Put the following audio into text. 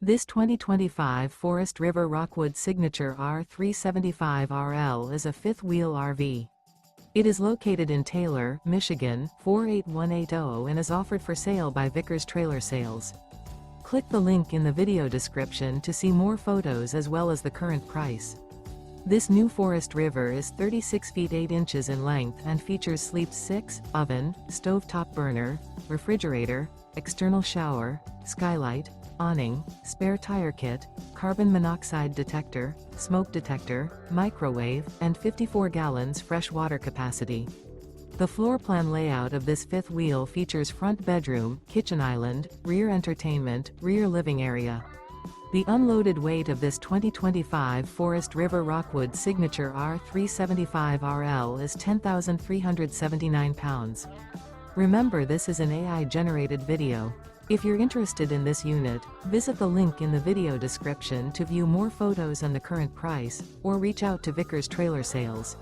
This 2025 Forest River Rockwood Signature R375RL is a fifth-wheel RV. It is located in Taylor, Michigan, 48180 and is offered for sale by Vickers Trailer Sales. Click the link in the video description to see more photos as well as the current price. This new Forest River is 36 feet 8 inches in length and features sleep 6, oven, stovetop burner, refrigerator, external shower, skylight, awning, spare tire kit, carbon monoxide detector, smoke detector, microwave, and 54 gallons fresh water capacity. The floor plan layout of this fifth wheel features front bedroom, kitchen island, rear entertainment, rear living area. The unloaded weight of this 2025 Forest River Rockwood Signature R375RL is 10,379 pounds. Remember, this is an AI-generated video. If you're interested in this unit, visit the link in the video description to view more photos and the current price, or reach out to Vickers Trailer Sales.